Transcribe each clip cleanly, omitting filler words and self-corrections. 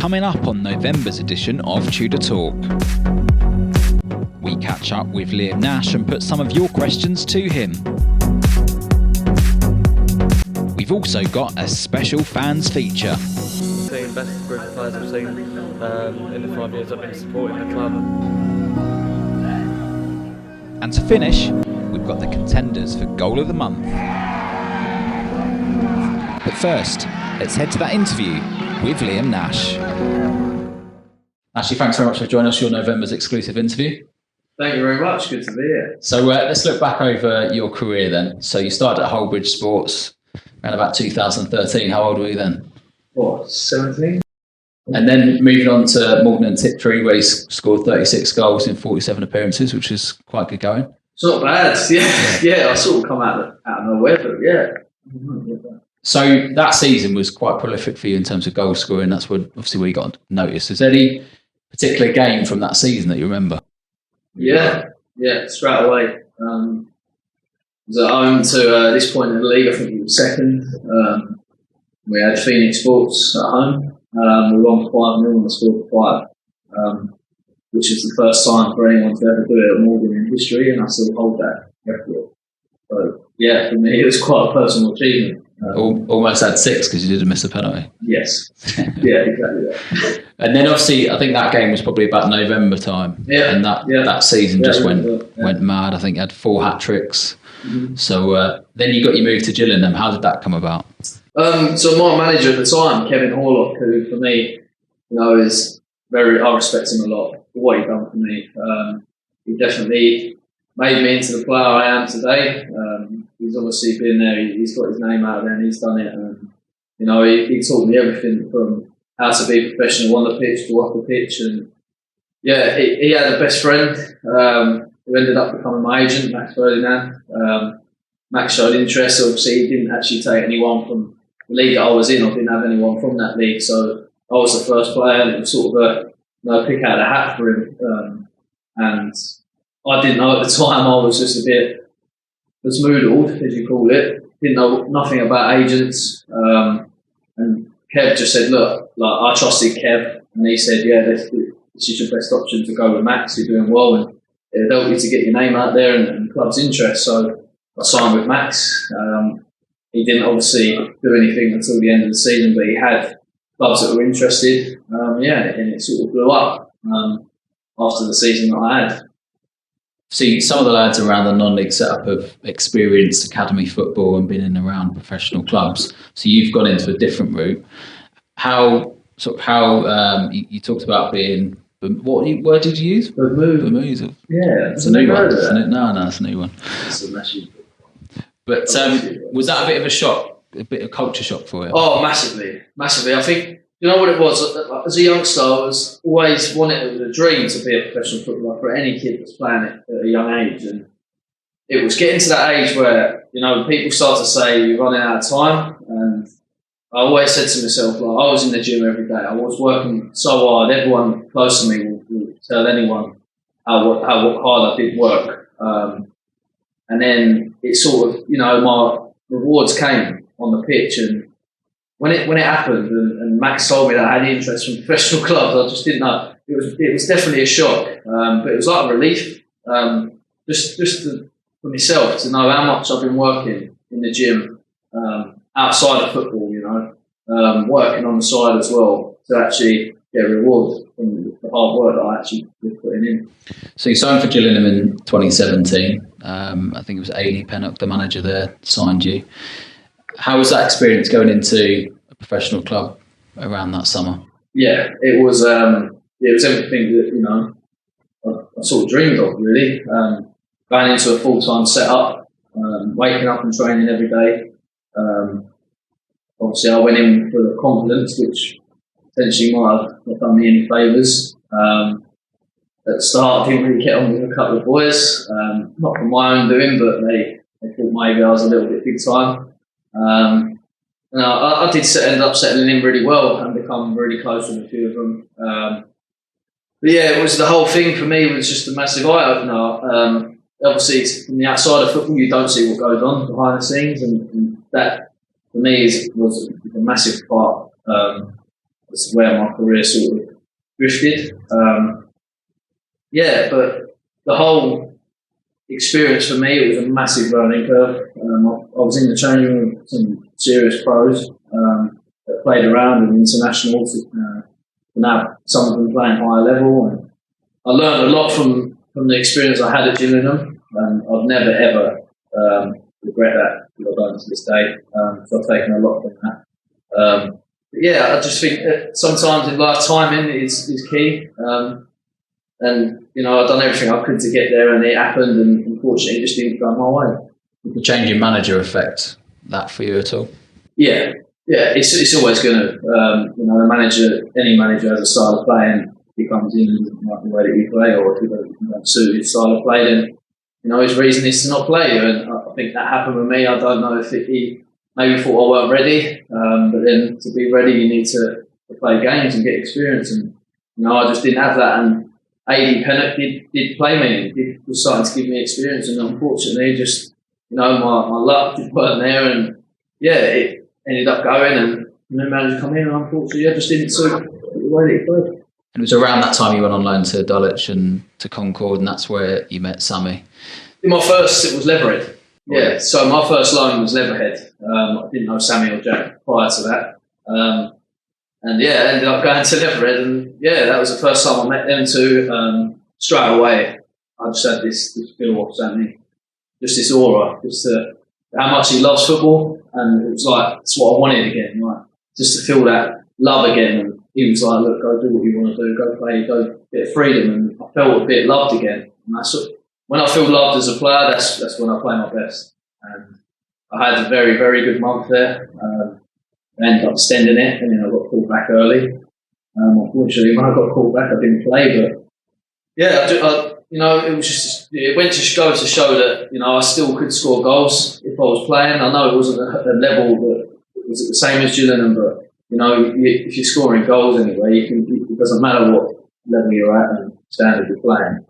coming up on November's edition of Tudor Talk. We catch up with Liam Nash and put some of your questions to him. We've also got a special fans feature. The best group of players I've seen in the 5 years I've been supporting the club. And to finish, we've got the contenders for Goal of the Month. But first, let's head to that interview with Liam Nash. Ashley, thanks very much for joining us, your November's exclusive interview. Thank you very much, good to be here. So let's look back over your career then. So you started at Holbridge Sports around about 2013. How old were you then? 17? And then moving on to Malden and Tiptree, where you scored 36 goals in 47 appearances, which is quite good going. It's not bad, yeah. I sort of come out of nowhere, but yeah. So that season was quite prolific for you in terms of goal scoring. That's obviously where you got noticed. Is there any particular game from that season that you remember? Yeah, straight away. Was at home to this point in the league, I think we were second. We had Phoenix Sports at home. We won 5-0 and scored 5, which is the first time for anyone to ever do it at Malden in history, and I still hold that record. So yeah, for me it was quite a personal achievement. Almost had 6 because you didn't miss a penalty. Yes, yeah, exactly that. And then obviously I think that game was probably about November time. Yeah, and that season just went mad. I think you had 4 hat-tricks. Mm-hmm. So then you got your move to Gillingham. How did that come about? So my manager at the time, Kevin Horlock, who for me, is I respect him a lot for what he's done for me. He definitely made me into the player I am today. He's obviously been there. He's got his name out there and he's done it. And he taught me everything from how to be professional on the pitch to off the pitch. And yeah, he had a best friend who ended up becoming my agent, Max Ferdinand. Max showed interest. Obviously, he didn't actually take anyone from the league that I was in. I didn't have anyone from that league, so I was the first player, and it was sort of a pick out of the hat for him. And I didn't know at the time. I was just a bit smoodled, as you call it. Didn't know nothing about agents. And Kev just said, "Look, I trusted Kev," and he said, "Yeah, this is your best option to go with Max. You're doing well, and it'll help you to get your name out there and club's interest." So I signed with Max. He didn't obviously do anything until the end of the season, but he had clubs that were interested. And it sort of blew up after the season that I had. See, some of the lads around the non-league setup have experienced academy football and been in and around professional clubs. So you've gone into a different route. How you talked about being. What word did you use? Bermuda. Yeah, it's a new one. No, it's a new one. It's a massive. But was that a bit of a shock, a bit of culture shock for you? Oh, massively. I think, you know what it was? As a youngster, I was always wanted a dream to be a professional footballer for any kid that's playing it at a young age. And it was getting to that age where, people start to say you're running out of time. And I always said to myself, I was in the gym every day. I was working so hard. Everyone close to me will tell anyone how hard I did work. And then it sort of, my rewards came on the pitch. And when it happened, and Max told me that I had interest from professional clubs, I just didn't know. It was definitely a shock, but it was like a relief, just for myself to know how much I've been working in the gym outside of football. Working on the side as well to actually get a reward from the hard work that I actually was putting in. So you signed for Gillingham in 2017. I think it was Ailey Pennock, the manager there, signed you. How was that experience going into a professional club around that summer? Yeah, it was everything that I sort of dreamed of, really. Going into a full-time setup, waking up and training every day. Obviously, I went in for the confidence, which potentially might have not done me any favours. At the start, I didn't really get on with a couple of boys, not from my own doing, but they thought maybe I was a little bit big time. And I did end up settling in really well and become really close with a few of them. But yeah, it was the whole thing for me was just a massive eye-opener. Obviously, from the outside of football, you don't see what goes on behind the scenes, and that for me was a massive part of that's where my career sort of drifted. But the whole experience for me, it was a massive learning curve. I was in the training room with some serious pros that played around in internationals. Now some of them playing higher level, and I learned a lot from the experience I had at Gillingham. I've never ever regret that what I've done to this day. So I've taken a lot from that. I just think that sometimes in life timing is key. And I've done everything I could to get there, and it happened, and unfortunately, it just didn't go my way. Did the change in manager affect that for you at all? Yeah, it's always going to. Any manager has a style of play, and he comes in and doesn't like the way that you play, or if you don't suit his style of play, then his reason is to not play you. And I think that happened with me. I don't know if he maybe thought I weren't ready, but then to be ready, you need to play games and get experience. And I just didn't have that. And AD Pennock did play me. He was starting to give me experience, and unfortunately, just my luck just weren't there, and it ended up going, and the manager come in, and unfortunately, I just didn't suit the way that he played. And it was around that time you went on loan to Dulwich and to Concord, and that's where you met Sammy. In my first, it was Leatherhead. Yeah, so my first loan was Leatherhead. I didn't know Sammy or Jack prior to that. I ended up going to Leatherhead, and that was the first time I met them two. Straight away, I just had this feel of Sammy, just this aura, just how much he loves football, and it was like, it's what I wanted again, like, just to feel that love again. And he was like, look, go do what you want to do, go play, go get a bit of freedom, and I felt a bit loved again. And that's when I feel loved as a player, that's when I play my best. And I had a very, very good month there. I ended up extending it, and then I got called back early. Unfortunately, when I got called back, I didn't play. But it was just, it went to go to show that I still could score goals if I was playing. I know it wasn't at a level that was the same as Gillingham, but if you're scoring goals anyway, it doesn't matter what level you're at and standard you're playing.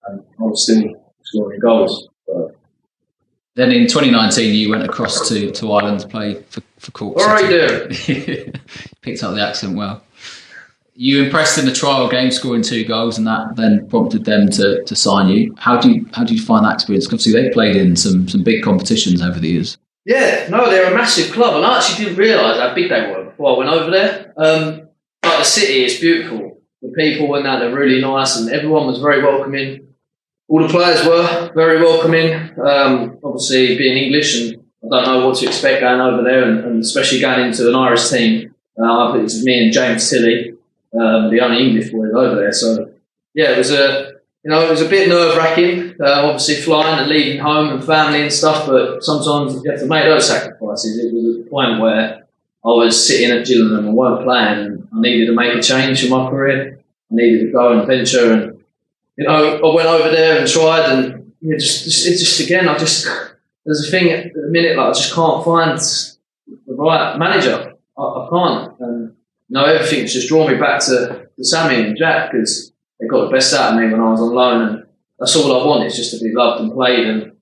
And I was still scoring goals. But then in 2019, you went across to Ireland to play for Cork City. All right, there. Picked up the accent well. You impressed in the trial game, scoring 2 goals, and that then prompted them to sign you. How do you find that experience? Because obviously they played in some big competitions over the years. Yeah, no, they're a massive club, and I actually didn't realise how big they were before I went over there. But the city is beautiful. The people and that, they're really nice, and everyone was very welcoming. All the players were very welcoming. Obviously, being English, and I don't know what to expect going over there, and especially going into an Irish team. I think it was me and James Tilley, the only English boys over there. So it was a bit nerve-wracking. Obviously, flying and leaving home and family and stuff, but sometimes you have to make those sacrifices. It was a point where I was sitting at Gillingham and weren't playing, and I needed to make a change in my career. I needed to go and venture, and I went over there and tried, and there's a thing at the minute, like, I just can't find the right manager. I can't, and everything's just drawn me back to Sammy and Jack, because they got the best out of me when I was on loan, and that's all I want, is just to be loved and played. And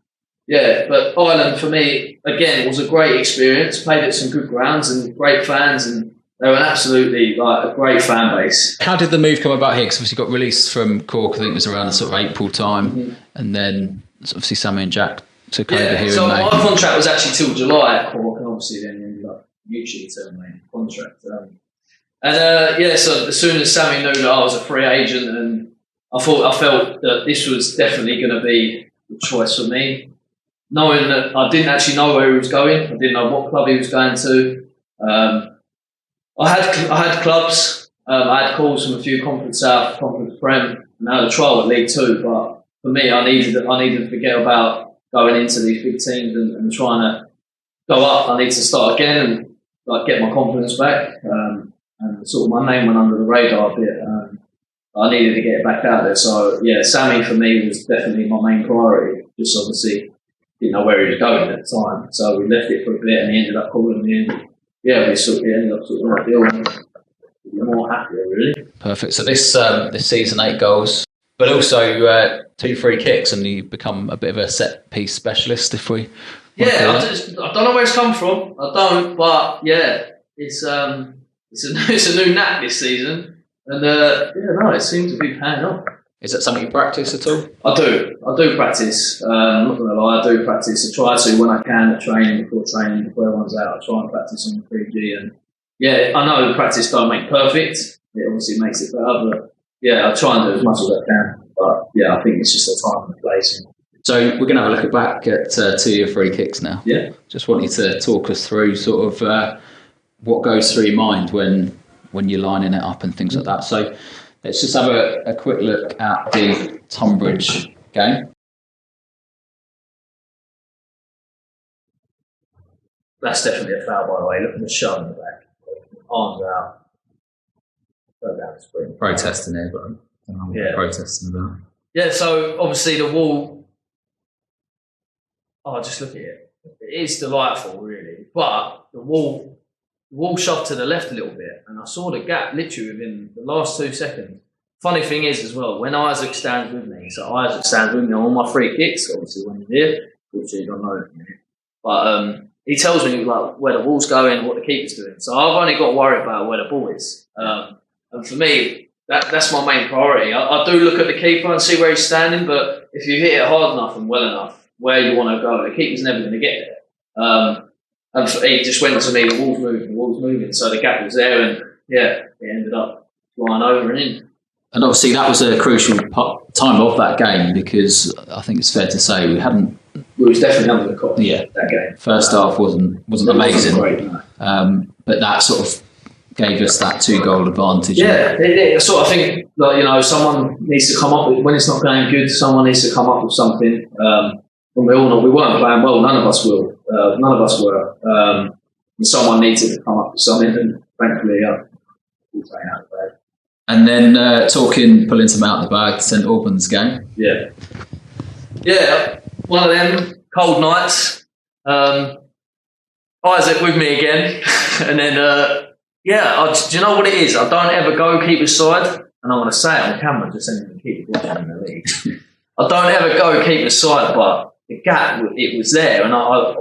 but Ireland for me again was a great experience. Played at some good grounds and great fans, and they were absolutely like a great fan base. How did the move come about here? Because obviously you got released from Cork, I think it was around the sort of April time, and then obviously Sammy and Jack took over here so in May. My contract was actually till July at Cork, and obviously then ended up mutually terminating the contract. So as soon as Sammy knew that I was a free agent, and I felt that this was definitely going to be the choice for me. Knowing that I didn't actually know where he was going, I didn't know what club he was going to. I had clubs. I had calls from a few Conference South, Conference Prem, and I had a trial at League Two. But for me, I needed to forget about going into these big teams and trying to go up. I need to start again and get my confidence back. And sort of my name went under the radar a bit. I needed to get it back out there. So Sammy for me was definitely my main priority. Just obviously didn't know where he was going at the time, so we left it for a bit, and he ended up calling me. And we ended up sorting out a deal. And we're more happier, really. Perfect. So this season, 8 goals, but also 2 free kicks, and you become a bit of a set piece specialist. If we I don't know where it's come from. I don't, but it's it's a new knack this season, and it seems to be paying off. Is that something you practice at all? I do practice. I'm not going to lie, I do practice. I try to when I can at training, before everyone's out. I try and practice on the 3G, and I know practice don't make perfect. It obviously makes it better, but I try and do as much as I can. But I think it's just a time and a place. So we're going to have a look back at 2 of your free kicks now. Yeah. Just want you to talk us through sort of what goes through your mind when you're lining it up and things like that. So let's just have a quick look at the Tunbridge game. That's definitely a foul, by the way. Look at the shot in the back. Arms out. Go down the sprint. Protesting here, but I don't know what you're protesting about. Yeah, so obviously the wall. Oh, just look at it. It is delightful, really. But the wall shoved to the left a little bit, and I saw the gap literally within the last 2 seconds. Funny thing is, as well, when Isaac stands with me, so Isaac stands with me on all my free kicks, obviously when he's here, which you don't know at the minute. But he tells me like where the ball's going, what the keeper's doing. So I've only got to worry about where the ball is. And for me, that's my main priority. I do look at the keeper and see where he's standing, but if you hit it hard enough and well enough, where you want to go, the keeper's never going to get there. And he just went to me, the wall's moving. So the gap was there, and it ended up flying over and in. And obviously that was a crucial time of that game, because I think it's fair to say we was definitely under the cop. Yeah, that game. First half wasn't amazing, great, no. But that sort of gave us that 2-goal advantage. Yeah, so I think someone needs to come up with, when it's not going good, someone needs to come up with something. And we all know we weren't playing well. None of us will. None of us were. And someone needed to come up with something, and thankfully, we're playing out of the bag. And then pulling some out of the bag, St Albans game. Yeah, one of them cold nights. Isaac with me again, and then do you know what it is? I don't ever go keeper's side, and I'm going to say it on camera just so the keeper watching in the league. I don't ever go keeper's side, but the gap, it was there, and I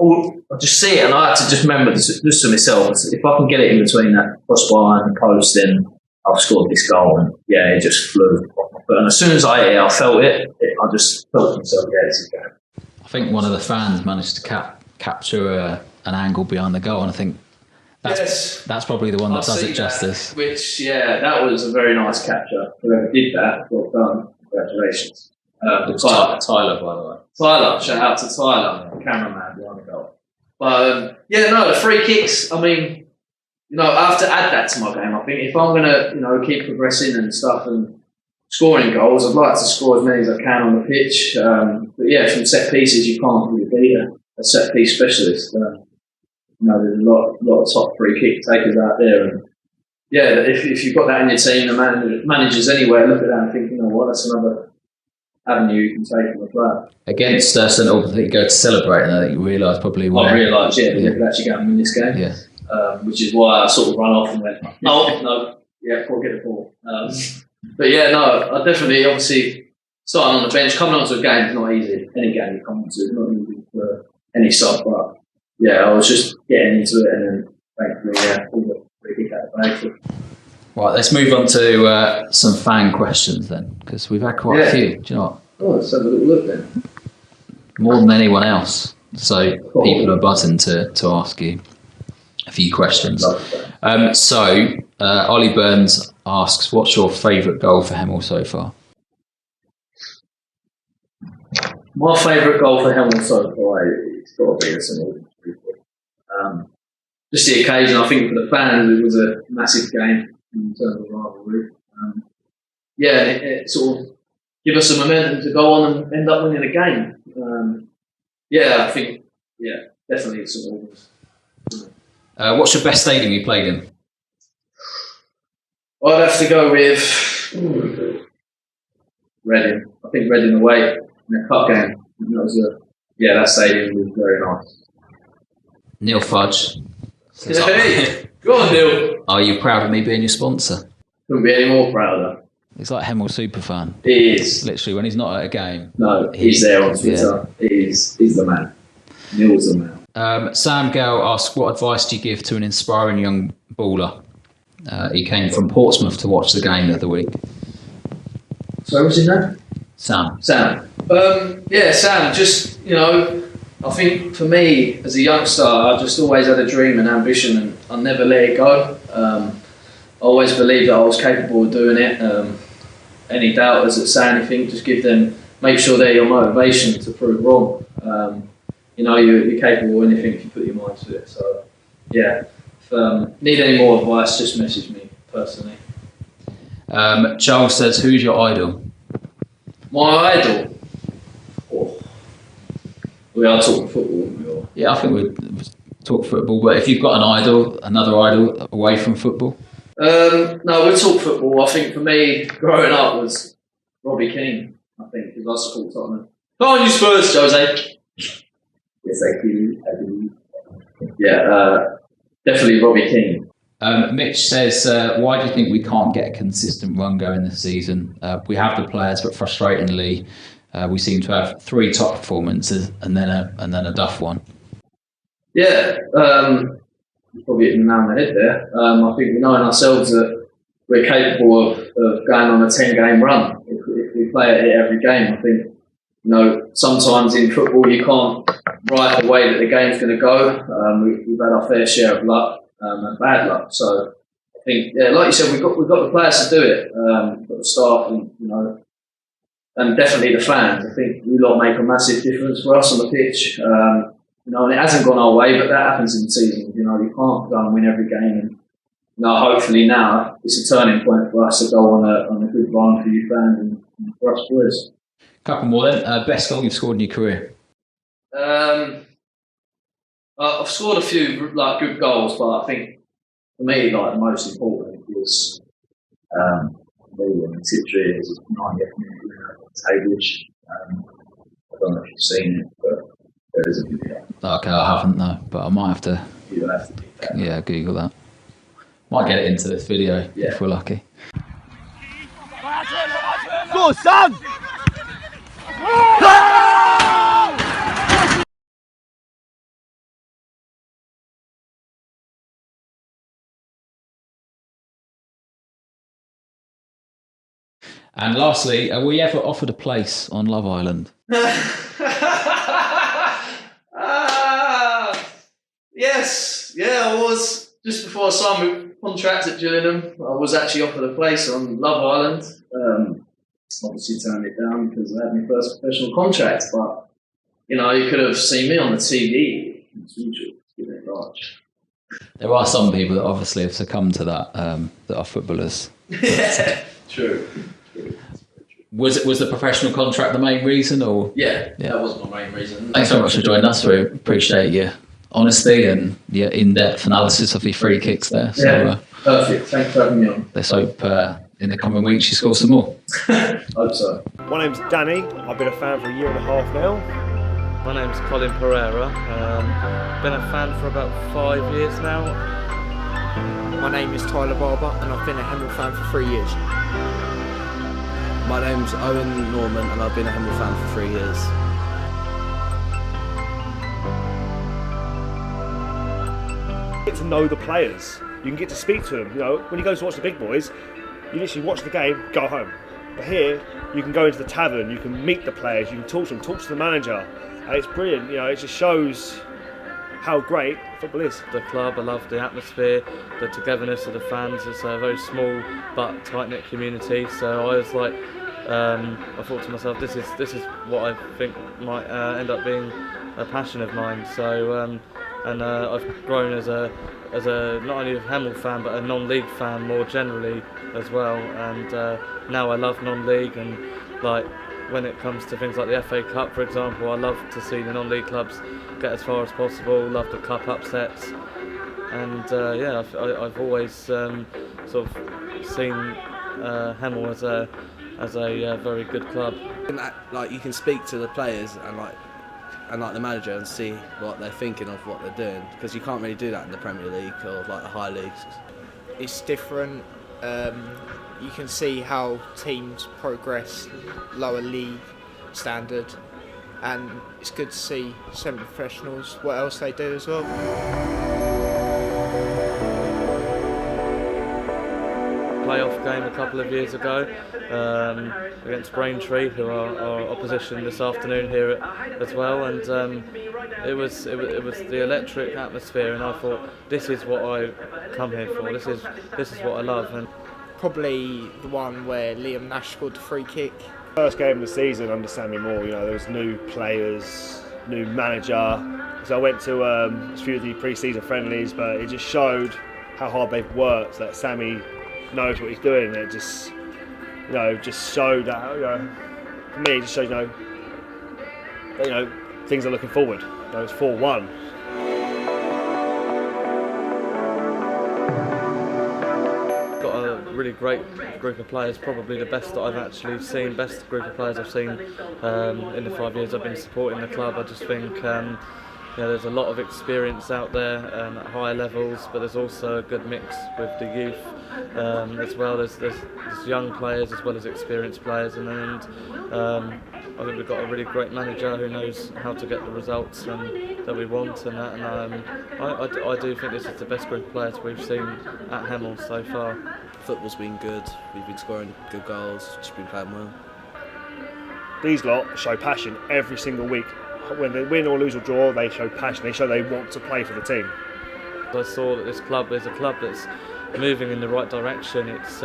just see it, and I had to just remember just to myself, if I can get it in between that crossbar and the post, then I've scored this goal, and it just flew off my foot. And as soon as I felt it, I just felt myself, this is going. I think one of the fans managed to capture an angle behind the goal, and I think that's probably the one that does it justice. That was a very nice capture. Whoever did that, well done. Congratulations. Tyler, by the way. Tyler, shout out to Tyler, the cameraman behind the goal. But the free kicks, I mean, I have to add that to my game. I think if I'm going to, keep progressing and stuff and scoring goals, I'd like to score as many as I can on the pitch. But from set pieces, you can't really beat a set piece specialist. There's a lot of top free kick takers out there. And if you've got that in your team, the managers anywhere look at that and think, that's another avenue you can take from the player. Against St Albans, you go to celebrate, and I think you realise probably where. I realised, we could actually go and win this game. Yeah. Which is why I sort of run off and went, no, we'll get the ball. I definitely, obviously, starting on the bench, coming onto a game is not easy. Any game you come onto is not easy for any sub, but I was just getting into it, and then thankfully, all the free kick out of the bag. Right, let's move on to some fan questions then, because we've had quite a few. Do you know what? Oh, let's have a little look then. More than anyone else. So people are buzzing to ask you a few questions. Ollie Burns asks, what's your favourite goal for Hemel so far? My favourite goal for Hemel so far, it's got to be a St Albans. Just the occasion, I think for the fans, it was a massive game in terms of rivalry. It sort of give us some momentum to go on and end up winning a game. I think, definitely it's St Albans. What's your best stadium you played in? I'd have to go with Reading. I think Reading away in a cup game. That stadium was very nice. Neil Fudge. Hey, go on, Neil. Are you proud of me being your sponsor? Couldn't be any more prouder. He's like Hemel superfan. He is. Literally, when he's not at a game. No, he's there on Twitter. Yeah. He's the man. Neil's the man. Sam Gale asks, what advice do you give to an inspiring young baller? He came from Portsmouth to watch the game the other week. So what's his name? Sam. Sam. Sam. Just I think for me as a youngster, I just always had a dream and ambition, and I never let it go. I always believed that I was capable of doing it. Any doubters that say anything, just make sure they're your motivation to prove wrong. You're capable of anything if you put your mind to it. So, yeah, if need any more advice, just message me personally. Charles says, who's your idol? My idol? Oh. We are talking football. Yeah, I think we'd talk football, but if you've got another idol away from football? No, we'll talk football. I think for me, growing up was Robbie Keane, I think, because I support Tottenham. Go on, you Spurs, Jose. Yes, I do. Yeah, definitely Robbie Keane. Mitch says, why do you think we can't get a consistent run going this season? We have the players, but frustratingly, we seem to have 3 top performances and then a duff one. Yeah, probably hitting the nail on the head there. I think we know in ourselves that we're capable of going on a 10-game run if we play it every game. I think sometimes in football you can't write the way that the game's going to go. We've had our fair share of luck and bad luck. So I think, like you said, we've got the players to do it. We've got the staff, and definitely the fans. I think we lot make a massive difference for us on the pitch. And it hasn't gone our way, but that happens in the season. You can't go and win every game. And hopefully now it's a turning point for us to go on a good run for you fans and for us boys. Couple more then. Best goal you've scored in your career? I've scored a few good goals, but I think for me the most important was when Tudor was 90th minute winner at Cambridge. I don't know if you've seen it, but there is a video. Okay, I haven't, no, but I might have to. You have to do that. Yeah, Google that. Might get it into this video if we're lucky. Go, Sam! And lastly, were you ever offered a place on Love Island? Yes, I was. Just before I signed my contract at Gillingham, I was actually offered a place on Love Island. Obviously turned it down because I had my first professional contract, but you could have seen me on the TV. It's usual, large. There are some people that obviously have succumbed to that, that are footballers. Yeah, true. Was the professional contract the main reason, or? Yeah, that was my main reason. Thanks very much for joining us. We appreciate your honesty and your in-depth analysis of your free kicks there. So, perfect. Thanks for having me on. Let's hope in the coming weeks you score some more. Hope so. My name's Danny. I've been a fan for 1.5 years now. My name's Colin Pereira. Been a fan for about 5 years now. My name is Tyler Barber and I've been a Hemel fan for 3 years. My name's Owen Norman and I've been a Hemel fan for 3 years. Get to know the players. You can get to speak to them. When you go to watch the big boys, you literally watch the game, go home. But here, you can go into the tavern, you can meet the players, you can talk to them, talk to the manager. And it's brilliant. It just shows how great football is. The club, I love the atmosphere, the togetherness of the fans. It's a very small but tight-knit community. So I was like, I thought to myself, this is what I think might end up being a passion of mine. So I've grown as a not only a Hemel fan but a non-league fan more generally as well. And now I love non-league, and when it comes to things like the FA Cup, for example, I love to see the non-league clubs get as far as possible. Love the cup upsets, and I've always sort of seen Hemel as a very good club. You can speak to the players and the manager and see what they're thinking of what they're doing, because you can't really do that in the Premier League or the high leagues. It's different. You can see how teams progress lower league standard, and it's good to see semi-professionals what else they do as well. playoff game a couple of years ago against Braintree, who are our opposition this afternoon here as well, and it was the electric atmosphere, and I thought, this is what I come here for. This is what I love. And Probably the one where Liam Nash scored the free kick. First game of the season under Sammy Moore, there was new players, new manager. So I went to a few of the pre-season friendlies, but it just showed how hard they've worked. That Sammy knows what he's doing. And it just, just showed that. For me, it just shows, that, things are looking forward. It's 4-1. Really great group of players, probably the best that I've actually seen, best group of players I've seen in the 5 years I've been supporting the club. I just think there's a lot of experience out there at higher levels, but there's also a good mix with the youth as well. There's young players as well as experienced players, and I think we've got a really great manager who knows how to get the results that we want, and I do think this is the best group of players we've seen at Hemel so far. Football's been good. We've been scoring good goals. Just been playing well. These lot show passion every single week. When they win or lose or draw, they show passion. They show they want to play for the team. I saw that this club is a club that's moving in the right direction. It's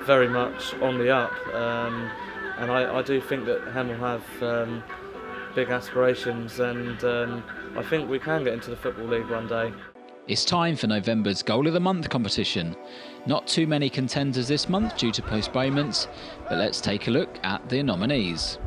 very much on the up, and I do think that Hemel have big aspirations, and I think we can get into the Football League one day. It's time for November's Goal of the Month competition. Not too many contenders this month due to postponements, but let's take a look at the nominees.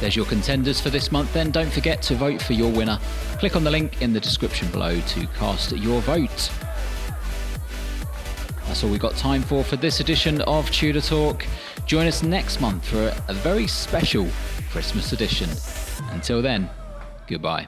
There's your contenders for this month then. Don't forget to vote for your winner. Click on the link in the description below to cast your vote. That's all we've got time for this edition of Tudor Talk. Join us next month for a very special Christmas edition. Until then, goodbye.